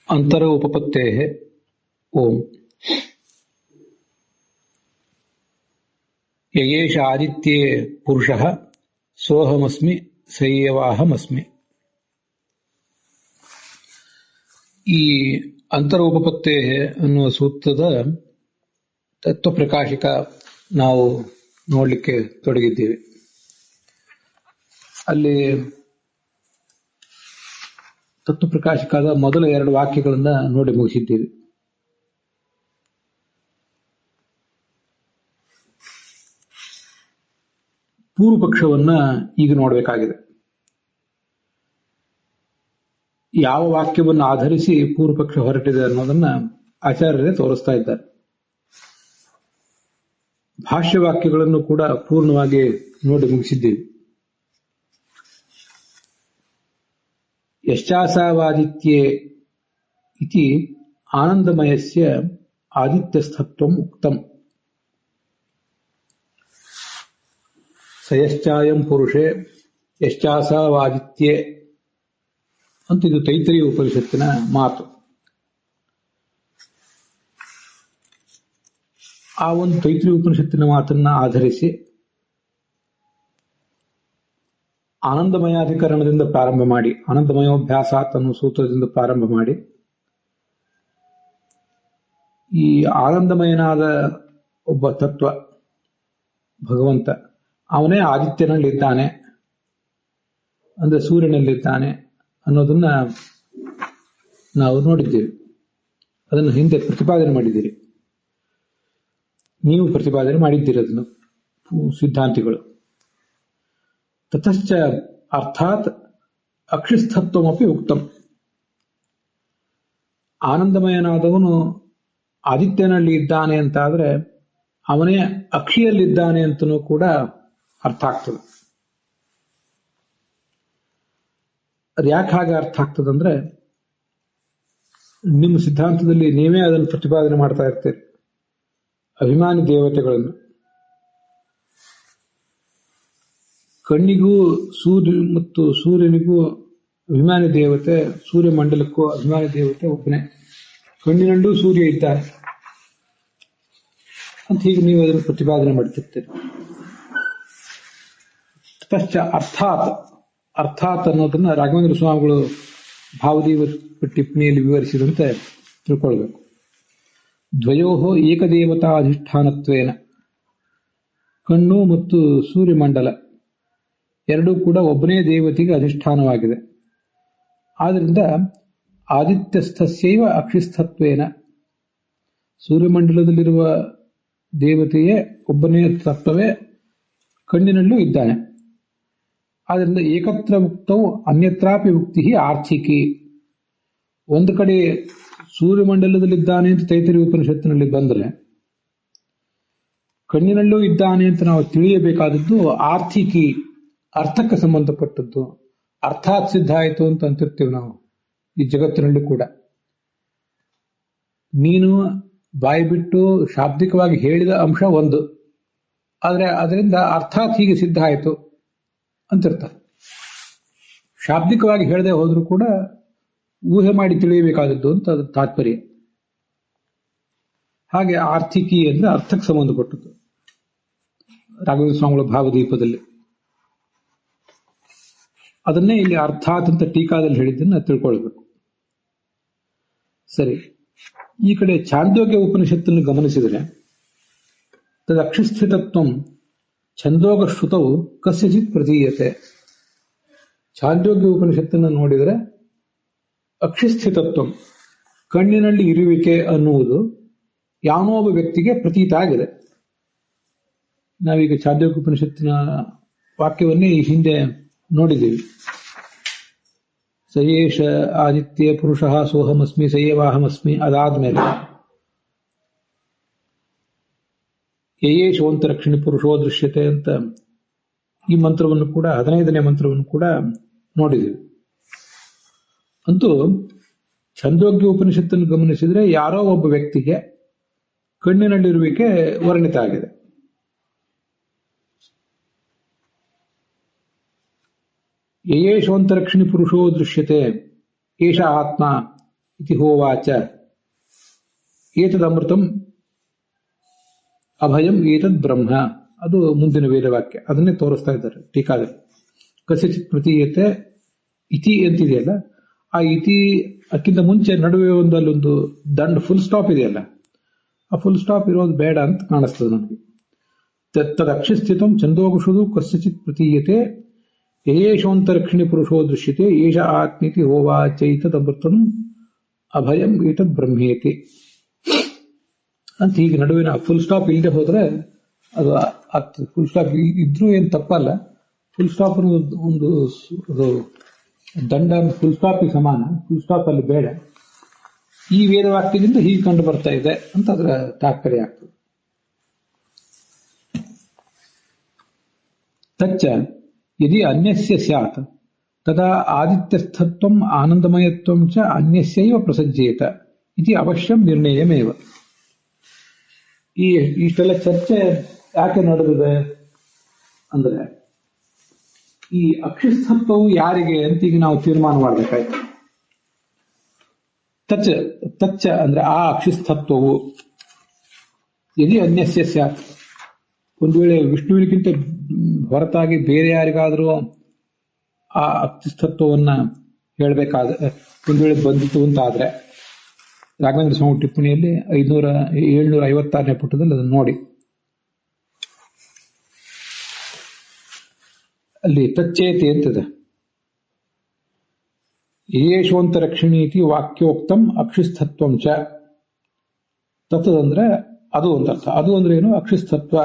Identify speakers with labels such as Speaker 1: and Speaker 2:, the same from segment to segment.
Speaker 1: अंतर उपपत्तेः ओम ययेष आदित्ये पुरुषः सोऽहमस्मि स एवाहमस्मि. ಈ ಅಂತರ ಉಪಪತ್ತೇ ಅನ್ನುವ ಸೂತ್ರದ ತತ್ವ ಪ್ರಕಾಶಿಕ ನಾವು ನೋಡಲಿಕ್ಕೆ ತೊಡಗಿದ್ದೇವೆ. ಅಲ್ಲಿ ತತ್ವ ಪ್ರಕಾಶಿಕದ ಮೊದಲ ಎರಡು ವಾಕ್ಯಗಳನ್ನ ನೋಡಿ ಮುಗಿಸಿದ್ದೇವೆ. ಪೂರ್ವ ಪಕ್ಷವನ್ನ ಈಗ ನೋಡಬೇಕಾಗಿದೆ. ಯಾವ ವಾಕ್ಯವನ್ನು ಆಧರಿಸಿ ಪೂರ್ವ ಪಕ್ಷ ಹೊರಟಿದೆ ಅನ್ನೋದನ್ನ ಆಚಾರ್ಯರೇ ತೋರಿಸ್ತಾ ಇದ್ದಾರೆ. ಭಾಷ್ಯ ವಾಕ್ಯಗಳನ್ನು ಕೂಡ ಪೂರ್ಣವಾಗಿ ನೋಡಿ ಮುಗಿಸಿದ್ದೇವೆ. ಯಶ್ಚಾಸಾವಾದಿತ್ಯೇ ಇತಿ ಆನಂದಮಯಸ್ಯ ಆದಿತ್ಯಸ್ಥತ್ವಂ ಉಕ್ತಂ ಸಯಶ್ಚಾಯಂ ಪುರುಷೇ ಯಶ್ಚಾಸಾವಾದಿತ್ಯೇ ಅಂತ ಇದು ತೈತರೀಯ ಉಪನಿಷತ್ತಿನ ಮಾತು. ಆ ಒಂದು ತೈತರೀಯ ಉಪನಿಷತ್ತಿನ ಮಾತನ್ನ ಆಧರಿಸಿ ಆನಂದಮಯಾಧಿಕರಣದಿಂದ ಪ್ರಾರಂಭ ಮಾಡಿ, ಆನಂದಮಯೋಭ್ಯಾಸಾತ್ ಅನ್ನೋ ಸೂತ್ರದಿಂದ ಪ್ರಾರಂಭ ಮಾಡಿ, ಈ ಆನಂದಮಯನಾದ ಒಬ್ಬ ತತ್ವ ಭಗವಂತ ಅವನೇ ಆದಿತ್ಯನಲ್ಲಿದ್ದಾನೆ, ಅಂದ್ರೆ ಸೂರ್ಯನಲ್ಲಿದ್ದಾನೆ ಅನ್ನೋದನ್ನ ನಾವು ನೋಡಿದ್ದೇವೆ. ಅದನ್ನು ಹಿಂದೆ ಪ್ರತಿಪಾದನೆ ಮಾಡಿದ್ದೀರಿ, ನೀವು ಪ್ರತಿಪಾದನೆ ಮಾಡಿದ್ದೀರಿ ಅದನ್ನು ಸಿದ್ಧಾಂತಿಗಳು. ತತಶ್ಚ ಅರ್ಥಾತ್ ಅಕ್ಷಿಸ್ಥತ್ವಮಪಿ ಉಕ್ತಂ. ಆನಂದಮಯನಾದವನು ಆದಿತ್ಯನಲ್ಲಿ ಇದ್ದಾನೆ ಅಂತಾದ್ರೆ ಅವನೇ ಅಕ್ಷಿಯಲ್ಲಿದ್ದಾನೆ ಅಂತನೂ ಕೂಡ ಅರ್ಥ ಆಗ್ತದೆ. ಅದು ಯಾಕೆ ಹಾಗೆ ಅರ್ಥ ಆಗ್ತದಂದ್ರೆ, ನಿಮ್ಮ ಸಿದ್ಧಾಂತದಲ್ಲಿ ನೀವೇ ಅದನ್ನು ಪ್ರತಿಪಾದನೆ ಮಾಡ್ತಾ ಇರ್ತೀರಿ, ಅಭಿಮಾನಿ ದೇವತೆಗಳನ್ನು. ಕಣ್ಣಿಗೂ ಸೂರ್ಯ ಮತ್ತು ಸೂರ್ಯನಿಗೂ ಅಭಿಮಾನಿ ದೇವತೆ, ಸೂರ್ಯಮಂಡಲಕ್ಕೂ ಅಭಿಮಾನಿ ದೇವತೆ ಒಬ್ಬನೇ. ಕಣ್ಣಿನಲ್ಲೂ ಸೂರ್ಯ ಇದ್ದಾನೆ ಅಂತ ಹೀಗೆ ನೀವು ಅದನ್ನು ಪ್ರತಿಪಾದನೆ ಮಾಡ್ತಿರ್ತೀರಿ. ತಶ್ಚ ಅರ್ಥಾತ್, ಅರ್ಥಾತ್ ಅನ್ನೋದನ್ನ ರಾಘವೇಂದ್ರ ಸ್ವಾಮಿಗಳು ಭಾವದೀವ ಟಿಪ್ಪಣಿಯಲ್ಲಿ ವಿವರಿಸಿದಂತೆ ತಿಳ್ಕೊಳ್ಬೇಕು. ದ್ವಯೋಹೋ ಏಕದೇವತಾ ಅಧಿಷ್ಠಾನತ್ವೇನ, ಕಣ್ಣು ಮತ್ತು ಸೂರ್ಯಮಂಡಲ ಎರಡೂ ಕೂಡ ಒಬ್ಬನೇ ದೇವತೆಗೆ ಅಧಿಷ್ಠಾನವಾಗಿದೆ. ಆದ್ರಿಂದ ಆದಿತ್ಯಸ್ಥಸ್ಯೈವ ಅಕ್ಷಿಸ್ಥತ್ವೇನ, ಸೂರ್ಯಮಂಡಲದಲ್ಲಿರುವ ದೇವತೆಯೇ ಒಬ್ಬನೇ ತತ್ವವೇ ಕಣ್ಣಿನಲ್ಲೂ ಇದ್ದಾನೆ. ಆದ್ದರಿಂದ ಏಕತ್ರ ಉಕ್ತವು ಅನ್ಯತ್ರಾಪಿ ಉಕ್ತಿ ಆರ್ಥಿಕಿ. ಒಂದು ಕಡೆ ಸೂರ್ಯಮಂಡಲದಲ್ಲಿದ್ದಾನೆ ಅಂತ ತೈತರೀಯ ಉಪನಿಷತ್ತಿನಲ್ಲಿ ಬಂದರೆ, ಕಣ್ಣಿನಲ್ಲೂ ಇದ್ದಾನೆ ಅಂತ ನಾವು ತಿಳಿಯಬೇಕಾದದ್ದು ಆರ್ಥಿಕಿ, ಅರ್ಥಕ್ಕೆ ಸಂಬಂಧಪಟ್ಟದ್ದು. ಅರ್ಥಾತ್ ಸಿದ್ಧ ಆಯಿತು ಅಂತ ಅಂತಿರ್ತೀವಿ ನಾವು ಈ ಜಗತ್ತಿನಲ್ಲಿ ಕೂಡ. ನೀನು ಬಾಯಿ ಬಿಟ್ಟು ಶಾಬ್ದಿಕವಾಗಿ ಹೇಳಿದ ಅಂಶ ಒಂದು, ಆದರೆ ಅದರಿಂದ ಅರ್ಥಾತ್ ಹೀಗೆ ಸಿದ್ಧ ಆಯಿತು ಅಂತಿರ್ತಾರೆ. ಶಾಬ್ದಿಕವಾಗಿ ಹೇಳದೆ ಹೋದ್ರೂ ಕೂಡ ಊಹೆ ಮಾಡಿ ತಿಳಿಯಬೇಕಾದದ್ದು ಅಂತ ಅದು ತಾತ್ಪರ್ಯ. ಹಾಗೆ ಆರ್ಥಿಕಿ ಅಂದ್ರೆ ಅರ್ಥಕ್ಕೆ ಸಂಬಂಧಪಟ್ಟದ್ದು ರಾಘವೇಂದ್ರ ಸ್ವಾಮಿಗಳ ಭಾವದೀಪದಲ್ಲಿ. ಅದನ್ನೇ ಇಲ್ಲಿ ಅರ್ಥಾತ್ ಅಂತ ಟೀಕಾದಲ್ಲಿ ಹೇಳಿದ್ದನ್ನ ತಿಳ್ಕೊಳ್ಬೇಕು. ಸರಿ, ಈ ಕಡೆ ಛಾಂದೋಗ್ಯ ಉಪನಿಷತ್ತನ್ನು ಗಮನಿಸಿದರೆ, ತದಕ್ಷಿಸ್ಥಿತತ್ವಂ ಛಂದೋಗ ಶ್ರುತವು ಕಸ್ಯಚಿತ್ ಪ್ರತೀಯತೆ. ಛಾಂದೋಗ್ಯ ಉಪನಿಷತ್ತನ್ನು ನೋಡಿದರೆ ಅಕ್ಷಿಸ್ಥಿತತ್ವ, ಕಣ್ಣಿನಲ್ಲಿ ಇರುವಿಕೆ ಅನ್ನುವುದು ಯಾವನೋ ಒಬ್ಬ ವ್ಯಕ್ತಿಗೆ ಪ್ರತೀತ ಆಗಿದೆ. ನಾವೀಗ ಛಾಂದೋಗ್ಯ ಉಪನಿಷತ್ತಿನ ವಾಕ್ಯವನ್ನೇ ಈ ಹಿಂದೆ ನೋಡಿದ್ದೀವಿ. ಸಯೇಷ ಆದಿತ್ಯ ಪುರುಷಃ ಸೋಹಮಸ್ಮಿ ಸಯೇವಾಹಮಸ್ಮಿ. ಅದಾದ್ಮೇಲೆ ಯಯೇಶೋಂತರಕ್ಷಿಣಿ ಪುರುಷೋ ದೃಶ್ಯತೆ ಅಂತ ಈ ಮಂತ್ರವನ್ನು ಕೂಡ, 15ನೇ ಮಂತ್ರವನ್ನು ಕೂಡ ನೋಡಿದ್ದೀವಿ. ಅಂತೂ ಛಂದೋಗ್ಯ ಉಪನಿಷತ್ತನ್ನು ಗಮನಿಸಿದರೆ ಯಾರೋ ಒಬ್ಬ ವ್ಯಕ್ತಿಗೆ ಕಣ್ಣಿನಲ್ಲಿರುವಿಕೆ ವರ್ಣಿತ ಆಗಿದೆ. ಯಯೇಶೋಂತರಕ್ಷಿಣಿ ಪುರುಷೋ ದೃಶ್ಯತೆ ಏಷ ಆತ್ಮ ಇತಿ ಹೋವಾಚ ಏತದಮೃತಂ ಅಭಯಂ ಏತದ್ ಬ್ರಹ್ಮ. ಅದು ಮುಂದಿನ ವೇದವಾಕ್ಯ, ಅದನ್ನೇ ತೋರಿಸ್ತಾ ಇದ್ದಾರೆ ಟೀಕಾದಲ್ಲಿ. ಕಸಿಚಿತ್ ಪ್ರತೀಯತೆ ಇತಿ ಅಂತಿದೆಯಲ್ಲ, ಆ ಇತಿ ಅದಕ್ಕಿಂತ ಮುಂಚೆ ನಡುವೆ ಅಲ್ಲೊಂದು ದಂಡ್ ಫುಲ್ ಸ್ಟಾಪ್ ಇದೆಯಲ್ಲ, ಆ ಫುಲ್ ಸ್ಟಾಪ್ ಇರೋದು ಬೇಡ ಅಂತ ಕಾಣಿಸ್ತದೆ ನನಗೆ. ತದಕ್ಷಿಸ್ಥಿತಂ ಛಂದೋಗುಷುದು ಕಸ್ಯಚಿತ್ ಪ್ರತೀಯತೆ ಯೇಷೋಂತರಕ್ಷಿಣಿ ಪುರುಷೋ ದೃಶ್ಯತೆ ಏಷ ಆತ್ಮೀತಿ ಹೋವಾಚೈತದಮೃತಂ ಅಭಯಂ ಏತದ್ ಬ್ರಹ್ಮೇತಿ ಅಂತ. ಹೀಗೆ ನಡುವಿನ ಫುಲ್ ಸ್ಟಾಪ್ ಇಲ್ಲದೆ ಹೋದ್ರೆ ಅದು ಆಗ್ತದೆ. ಫುಲ್ ಸ್ಟಾಪ್ ಇದ್ರೂ ಏನು ತಪ್ಪಲ್ಲ. ಫುಲ್ ಸ್ಟಾಪ್ ಒಂದು ದಂಡ ಫುಲ್ ಸ್ಟಾಪಿಗೆ ಸಮಾನ. ಫುಲ್ ಸ್ಟಾಪ್ ಅಲ್ಲಿ ಬೇಡ. ಈ ವೇದವಾಕ್ಯದಿಂದ ಹೀಗೆ ಕಂಡು ಬರ್ತಾ ಇದೆ ಅಂತ ಅದರ ತಾತ್ಪರ್ಯ ಆಗ್ತದೆ. ತಚ್ಚ ಯದಿ ಅನ್ಯಸ್ಯ ಸ್ಯಾತ್ ತದಾ ಆದಿತ್ಯಸ್ಥತ್ವಂ ಆನಂದಮಯತ್ವಂ ಚ ಅನ್ಯಸ್ಯೈವ ಪ್ರಸಜ್ಯೇತ ಇತಿ ಅವಶ್ಯಂ ನಿರ್ಣಯಮೇವ. ಇಷ್ಟೆಲ್ಲ ಚರ್ಚೆ ಯಾಕೆ ನಡೆದಿದೆ ಅಂದ್ರೆ, ಈ ಅಕ್ಷಿಸ್ಥತ್ವವು ಯಾರಿಗೆ ಅಂತ ಈಗ ನಾವು ತೀರ್ಮಾನ ಮಾಡಬೇಕಾಯ್ತು. ತಚ್ಚ ಅಂದ್ರೆ ಆ ಅಕ್ಷಿಸ್ಥತ್ವವು ಯದಿ ಅನ್ಯಸ್ಯ ಸ್ಯಾತ್, ಒಂದು ವೇಳೆ ವಿಷ್ಣುವಿನಕ್ಕಿಂತ ಹೊರತಾಗಿ ಬೇರೆ ಯಾರಿಗಾದರೂ ಆ ಅಕ್ಷಿಸ್ಥತ್ವವನ್ನ ಹೇಳಬೇಕಾದ್ರೆ, ಒಂದು ವೇಳೆ ಬಂದಿತು ಅಂತಾದ್ರೆ, ರಾಘವೇಂದ್ರ ಸ್ವಾಮಿ ಟಿಪ್ಪಣಿಯಲ್ಲಿ 756ನೇ ಪುಟದಲ್ಲಿ ಅದನ್ನು ನೋಡಿ. ಅಲ್ಲಿ ತಚ್ಚೇತಿ ಅಂತಿದೆ. ಯೇಷೋಂತರಕ್ಷಿಣೀತಿ ವಾಕ್ಯೋಕ್ತಂ ಅಕ್ಷಿಸ್ಥತ್ವಂ ಚ. ತತ್ ಅಂದ್ರೆ ಅದು ಅಂತ ಅರ್ಥ. ಅದು ಅಂದ್ರೆ ಏನು? ಅಕ್ಷಿಸ್ಥತ್ವ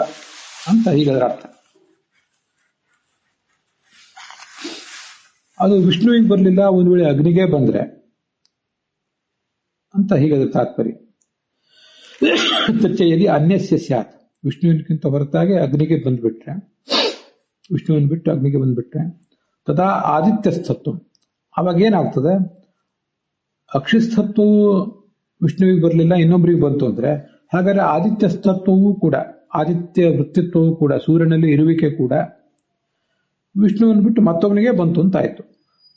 Speaker 1: ಅಂತ ಹೀಗದರ ಅರ್ಥ. ಅದು ವಿಷ್ಣುವಿಗೆ ಬರಲಿಲ್ಲ, ಒಂದು ವೇಳೆ ಅಗ್ನಿಗೆ ಬಂದ್ರೆ ಅಂತ ಹೀಗದ ತಾತ್ಪರ್ಯ. ತಚ್ಚ ಯದಿ ಅನ್ಯಸ್ಯ ಸ್ಯಾತ್, ವಿಷ್ಣುವಿನಕ್ಕಿಂತ ಹೊರತಾಗಿ ಅಗ್ನಿಗೆ ಬಂದ್ಬಿಟ್ರೆ, ವಿಷ್ಣುವಿನ ಬಿಟ್ಟು ಅಗ್ನಿಗೆ ಬಂದ್ಬಿಟ್ರೆ, ತದಾ ಆದಿತ್ಯಸ್ಥತ್ವ, ಅವಾಗ ಏನಾಗ್ತದೆ? ಅಕ್ಷಿಸ್ಥತ್ವವು ವಿಷ್ಣುವಿಗೆ ಬರಲಿಲ್ಲ, ಇನ್ನೊಬ್ಬರಿಗೆ ಬಂತು ಅಂದ್ರೆ, ಹಾಗಾದ್ರೆ ಆದಿತ್ಯಸ್ಥತ್ವವೂ ಕೂಡ, ಆದಿತ್ಯ ವೃತ್ತಿತ್ವವೂ ಕೂಡ, ಸೂರ್ಯನಲ್ಲಿ ಇರುವಿಕೆ ಕೂಡ ವಿಷ್ಣುವನ್ನು ಬಿಟ್ಟು ಮತ್ತೊಬ್ಬನಿಗೆ ಬಂತು ಅಂತಾಯ್ತು.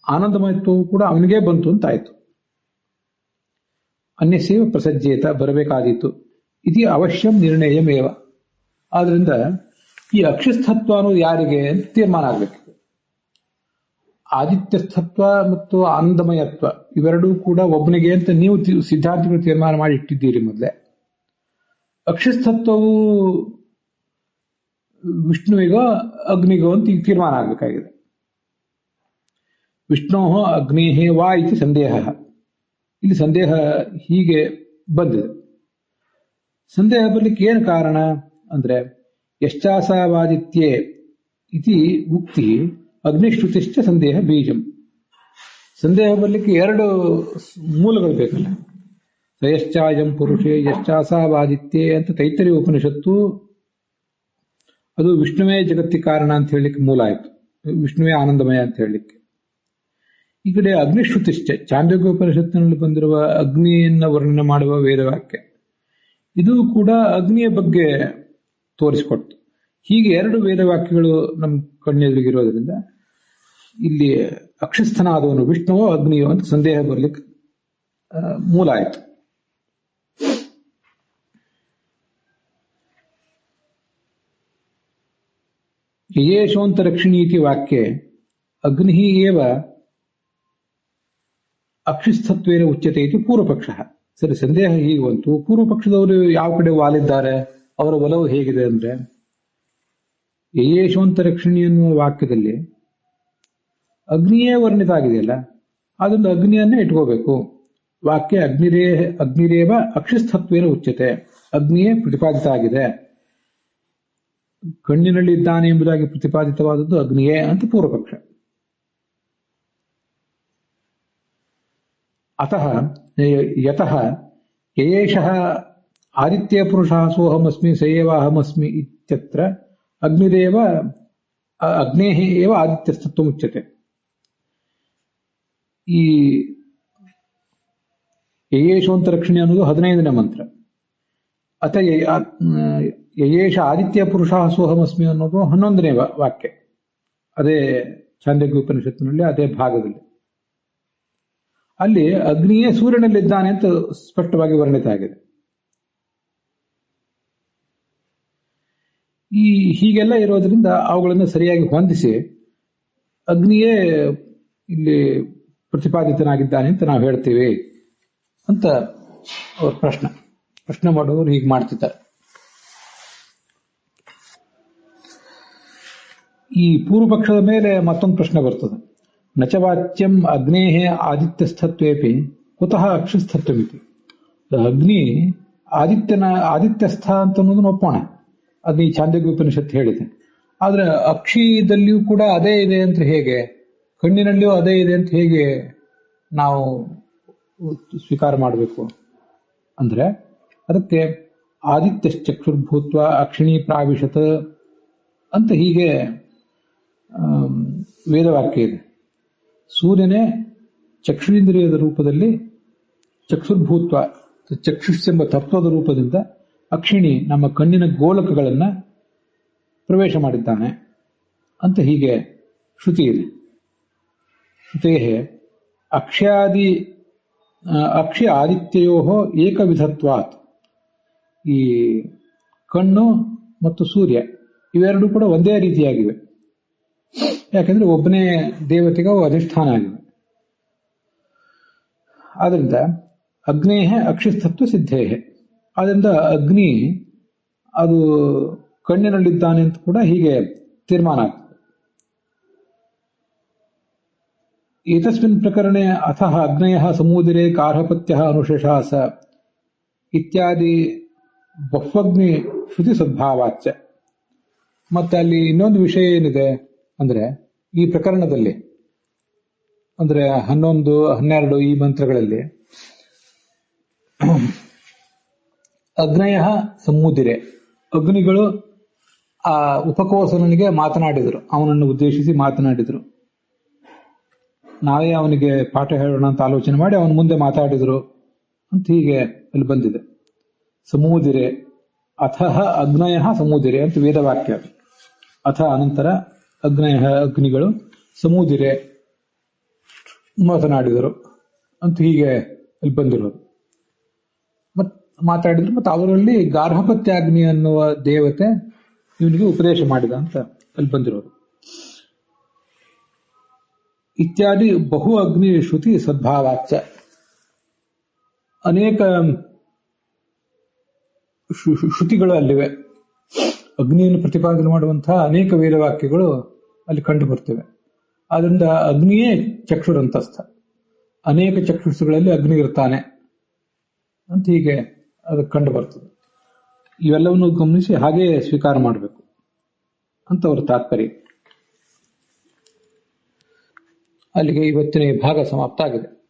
Speaker 1: ಆನಂದಮಯತ್ವವು ಕೂಡ ಅವನಿಗೆ ಬಂತು ಅಂತಾಯ್ತು. ಅನ್ಯಸ್ಯೈವ ಪ್ರಸಜ್ಯೇತ, ಬರಬೇಕಾದೀತು. ಇದು ಅವಶ್ಯಂ ನಿರ್ಣಯಮೇವ. ಆದ್ರಿಂದ ಈ ಅಕ್ಷಿಸ್ಥತ್ವ ಅನ್ನೋದು ಯಾರಿಗೆ ಅಂತ ತೀರ್ಮಾನ ಆಗ್ಬೇಕು. ಆದಿತ್ಯಸ್ಥತ್ವ ಮತ್ತು ಆನಂದಮಯತ್ವ ಇವೆರಡೂ ಕೂಡ ಒಬ್ಬನಿಗೆ ಅಂತ ನೀವು ಸಿದ್ಧಾಂತಗಳು ತೀರ್ಮಾನ ಮಾಡಿ ಇಟ್ಟಿದ್ದೀರಿ ಮೊದಲೇ. ಅಕ್ಷಿಸ್ಥತ್ವವು ವಿಷ್ಣುವಿಗೋ ಅಗ್ನಿಗೋ ಅಂತ ಈಗ ತೀರ್ಮಾನ ಆಗಬೇಕಾಗಿದೆ. ವಿಷ್ಣೋ ಅಗ್ನೇಹೇ ವಾ ಇತಿ ಸಂದೇಹ. ಇಲ್ಲಿ ಸಂದೇಹ ಹೀಗೆ ಬಂದಿದೆ. ಸಂದೇಹ ಬರ್ಲಿಕ್ಕೆ ಏನು ಕಾರಣ ಅಂದ್ರೆ, ಯಶ್ಚಾಸಾವಾದಿತ್ಯೇ ಇತಿ ಉಕ್ತಿ ಅಗ್ನಿಶ್ರುತಿಶ್ಚ ಸಂದೇಹ ಬೀಜಂ. ಸಂದೇಹ ಬರ್ಲಿಕ್ಕೆ ಎರಡು ಮೂಲಗಳು ಬೇಕಲ್ಲ. ಯಶ್ಚಾಯಂ ಪುರುಷೇ ಯಶ್ಚಾಸಾವಾದಿತ್ಯೇ ಅಂತ ತೈತ್ತರೀಯ ಉಪನಿಷತ್ತು, ಅದು ವಿಷ್ಣುವೇ ಜಗತ್ತಿ ಕಾರಣ ಅಂತ ಹೇಳಲಿಕ್ಕೆ ಮೂಲ ಆಯಿತು, ವಿಷ್ಣುವೇ ಆನಂದಮಯ ಅಂತ ಹೇಳಲಿಕ್ಕೆ. ಈ ಕಡೆ ಅಗ್ನಿಶ್ರುತಿಶ್ಚ, ಚಾಂದ್ರೋಗ್ಯ ಉಪನಿಷತ್ತಿನಲ್ಲಿ ಬಂದಿರುವ ಅಗ್ನಿಯನ್ನ ವರ್ಣನೆ ಮಾಡುವ ವೇದವಾಕ್ಯ, ಇದು ಕೂಡ ಅಗ್ನಿಯ ಬಗ್ಗೆ ತೋರಿಸಿಕೊಡ್ತು. ಹೀಗೆ ಎರಡು ವೇದವಾಕ್ಯಗಳು ನಮ್ಮ ಕಣ್ಣೆದುರಿಗಿರೋದ್ರಿಂದ ಇಲ್ಲಿ ಅಕ್ಷಿಸ್ಥನಾದವನು ವಿಷ್ಣುವೋ ಅಗ್ನಿಯೋ ಅಂತ ಸಂದೇಹ ಬರಲಿಕ್ಕೆ ಮೂಲ ಆಯಿತು. ಯೇಷೋಂತರಕ್ಷಿಣೀತಿ ವಾಕ್ಯೆ ಅಗ್ನಿ ಏವ ಅಕ್ಷಿಸ್ಥತ್ವೇನ ಉಚ್ಯತೆ ಇತಿ ಪೂರ್ವಪಕ್ಷ. ಸರಿ, ಸಂದೇಹ ಹೀಗೆ ಬಂತು. ಪೂರ್ವಪಕ್ಷದವರು ಯಾವ ಕಡೆ ವಾಲಿದ್ದಾರೆ, ಅವರ ಒಲವು ಹೇಗಿದೆ ಅಂದ್ರೆ, ಯೇಷೋಂತರಕ್ಷಿಣಿ ಎನ್ನುವ ವಾಕ್ಯದಲ್ಲಿ ಅಗ್ನಿಯೇ ವರ್ಣಿತ ಆಗಿದೆಯಲ್ಲ, ಅದೊಂದು ಅಗ್ನಿಯನ್ನೇ ಇಟ್ಕೋಬೇಕು. ವಾಕ್ಯ ಅಗ್ನಿರೇವ ಅಕ್ಷಿಸ್ಥತ್ವೇನ ಉಚ್ಯತೆ, ಅಗ್ನಿಯೇ ಪ್ರತಿಪಾದಿತ ಆಗಿದೆ, ಕಣ್ಣಿನಲ್ಲಿ ಇದ್ದಾನೆ ಎಂಬುದಾಗಿ ಪ್ರತಿಪಾದಿತವಾದದ್ದು ಅಗ್ನಿಯೇ ಅಂತ ಪೂರ್ವಪಕ್ಷ. ಅತಃ ಯತಃ ಯಯೇಷಃ ಆದಿತ್ಯ ಪುರುಷಃ ಸೋಹಮಸ್ಮಿ ಸಯೇವಾಹಮಸ್ಮಿ ಇತ್ಯತ್ರ ಅಗ್ನಿರೇವ ಅಗ್ನೇಃ ಏವ ಆದಿತ್ಯಸ್ತತ್ವ ಮುಚ್ಯತೆ. ಈ ಯಯೇಷೋಂತರಕ್ಷಿಣಿ ಅನ್ನೋದು 15ನೇ ಮಂತ್ರ. ಅತ ಯಯೇಷ ಆದಿತ್ಯ ಪುರುಷಃ ಸೋಹಮಸ್ಮಿ ಅನ್ನೋದು 11ನೇ ವಾಕ್ಯ, ಅದೇ ಛಾಂದೋಗ್ಯ ಉಪನಿಷತ್ತಿನಲ್ಲಿ ಅದೇ ಭಾಗದಲ್ಲಿ. ಅಲ್ಲಿ ಅಗ್ನಿಯೇ ಸೂರ್ಯನಲ್ಲಿದ್ದಾನೆ ಅಂತ ಸ್ಪಷ್ಟವಾಗಿ ವರ್ಣಿತ ಆಗಿದೆ. ಹೀಗೆಲ್ಲ ಇರೋದ್ರಿಂದ ಅವುಗಳನ್ನು ಸರಿಯಾಗಿ ಹೊಂದಿಸಿ ಅಗ್ನಿಯೇ ಇಲ್ಲಿ ಪ್ರತಿಪಾದಿತನಾಗಿದ್ದಾನೆ ಅಂತ ನಾವು ಹೇಳ್ತೀವಿ ಅಂತ ಅವ್ರ ಪ್ರಶ್ನೆ ಮಾಡೋರು ಹೀಗೆ ಮಾಡ್ತಿದ್ದಾರೆ. ಈ ಪೂರ್ವ ಪಕ್ಷದ ಮೇಲೆ ಮತ್ತೊಂದು ಪ್ರಶ್ನೆ ಬರ್ತದೆ. ನಚವಾಚ್ಯಂ ಅಗ್ನೇಹ ಆದಿತ್ಯಸ್ಥತ್ವೇಪಿ ಕುತಃ ಅಕ್ಷಿಸ್ಥತ್ವಮಿತಿ. ಅಗ್ನಿ ಆದಿತ್ಯಸ್ಥ ಅಂತ ಅನ್ನೋದನ್ನು ಒಪ್ಪೋಣ, ಅಗ್ನಿ ಛಾಂದೋಗ್ಯ ಉಪನಿಷತ್ತು ಹೇಳಿದೆ. ಆದ್ರೆ ಅಕ್ಷಿದಲ್ಲಿಯೂ ಕೂಡ ಅದೇ ಇದೆ ಅಂತ ಹೇಗೆ, ಕಣ್ಣಿನಲ್ಲಿಯೂ ಅದೇ ಇದೆ ಅಂತ ಹೇಗೆ ನಾವು ಸ್ವೀಕಾರ ಮಾಡಬೇಕು ಅಂದ್ರೆ, ಅದಕ್ಕೆ ಆದಿತ್ಯಶ್ಚಕ್ಷುರ್ಭೂತ್ವ ಅಕ್ಷಿಣಿ ಪ್ರಾವಿಶತ್ ಅಂತ ಹೀಗೆ ವೇದವಾಕ್ಯ ಇದೆ. ಸೂರ್ಯನೇ ಚಕ್ಷುರಿಂದ್ರಿಯದ ರೂಪದಲ್ಲಿ ಚಕ್ಷುರ್ಭೂತ್ವ ಚಕ್ಷುಷೆಂಬ ತತ್ವದ ರೂಪದಿಂದ ಅಕ್ಷಿಣಿ ನಮ್ಮ ಕಣ್ಣಿನ ಗೋಲಕಗಳನ್ನ ಪ್ರವೇಶ ಮಾಡಿದ್ದಾನೆ ಅಂತ ಹೀಗೆ ಶ್ರುತಿ ಇದೆ. ಶ್ರುತೇ ಅಕ್ಷಿ ಆದಿತ್ಯಯೋ ಏಕವಿಧತ್ವಾತ್. ಈ ಕಣ್ಣು ಮತ್ತು ಸೂರ್ಯ ಇವೆರಡೂ ಕೂಡ ಒಂದೇ ರೀತಿಯಾಗಿವೆ. ಯಾಕೆಂದ್ರೆ ಒಬ್ಬನೇ ದೇವತೆಗೆ ಅವು ಅಧಿಷ್ಠಾನ ಆಗಿವೆ. ಆದ್ರಿಂದ ಅಗ್ನೇಹ ಅಕ್ಷಿಸ್ತತ್ವ ಸಿದ್ಧೇಹೆ. ಆದ್ರಿಂದ ಅಗ್ನಿ ಅದು ಕಣ್ಣಿನಲ್ಲಿದ್ದಾನೆ ಅಂತ ಕೂಡ ಹೀಗೆ ತೀರ್ಮಾನ ಆಗ್ತದೆ. ಏತಸ್ಮಿನ್ ಪ್ರಕರಣೆ ಅಥಃ ಅಗ್ನಯಃ ಸಮೂದಿರೆ ಕಾರ್ಹಪತ್ಯಃ ಅನುಶೇಷಾಸ ಇತ್ಯಾದಿ ಬಹ್ವಗ್ನಿ ಶ್ರುತಿ ಸದ್ಭಾವಾಚ್ಯ. ಮತ್ತೆ ಅಲ್ಲಿ ಇನ್ನೊಂದು ವಿಷಯ ಏನಿದೆ ಅಂದ್ರೆ, ಈ ಪ್ರಕರಣದಲ್ಲಿ ಅಂದ್ರೆ 11, 12 ಈ ಮಂತ್ರಗಳಲ್ಲಿ ಅಗ್ನಯ ಸಮೂದಿರೆ, ಅಗ್ನಿಗಳು ಆ ಉಪಕೋಸನಿಗೆ ಮಾತನಾಡಿದರು, ಅವನನ್ನು ಉದ್ದೇಶಿಸಿ ಮಾತನಾಡಿದರು. ನಾವೇ ಅವನಿಗೆ ಪಾಠ ಹೇಳೋಣ ಅಂತ ಆಲೋಚನೆ ಮಾಡಿ ಅವನ ಮುಂದೆ ಮಾತಾಡಿದರು ಅಂತ ಹೀಗೆ ಅಲ್ಲಿ ಬಂದಿದೆ. ಸಮೂದಿರೆ ಅಥಃ ಅಗ್ನಯ ಸಮೂದಿರೆ ಅಂತ ವೇದವಾಕ್ಯ. ಅಥ ಅನಂತರ ಅಗ್ನಿಗಳು ಸಮೂದಿರೆ ಮಾತನಾಡಿದರು ಅಂತ ಹೀಗೆ ಅಲ್ಲಿ ಬಂದಿರೋದು. ಮಾತಾಡಿದ್ರು. ಮತ್ತು ಅವರಲ್ಲಿ ಗಾರ್ಹಪತ್ಯಾಗ್ನಿ ಅನ್ನುವ ದೇವತೆ ಇವನಿಗೆ ಉಪದೇಶ ಮಾಡಿದ ಅಂತ ಅಲ್ಲಿ ಬಂದಿರೋದು. ಇತ್ಯಾದಿ ಬಹು ಅಗ್ನಿ ಶ್ರುತಿ ಸದ್ಭಾವಾಚ್ಯ. ಅನೇಕ ಶ್ರುತಿಗಳು ಅಲ್ಲಿವೆ. ಅಗ್ನಿಯನ್ನು ಪ್ರತಿಪಾದನೆ ಮಾಡುವಂತಹ ಅನೇಕ ವೇದವಾಕ್ಯಗಳು ಅಲ್ಲಿ ಕಂಡು ಬರ್ತವೆ. ಆದ್ರಿಂದ ಅಗ್ನಿಯೇ ಚಕ್ಷುರಂತಸ್ಥ, ಅನೇಕ ಚಕ್ಷುಷುಗಳಲ್ಲಿ ಅಗ್ನಿ ಇರ್ತಾನೆ ಅಂತ ಹೀಗೆ ಅದು ಕಂಡು ಬರ್ತದೆ. ಇವೆಲ್ಲವನ್ನು ಗಮನಿಸಿ ಹಾಗೆ ಸ್ವೀಕಾರ ಮಾಡಬೇಕು ಅಂತ ಅವರ ತಾತ್ಪರ್ಯ. ಅಲ್ಲಿಗೆ ಇವತ್ತಿನ ಈ ಭಾಗ ಸಮಾಪ್ತ ಆಗಿದೆ.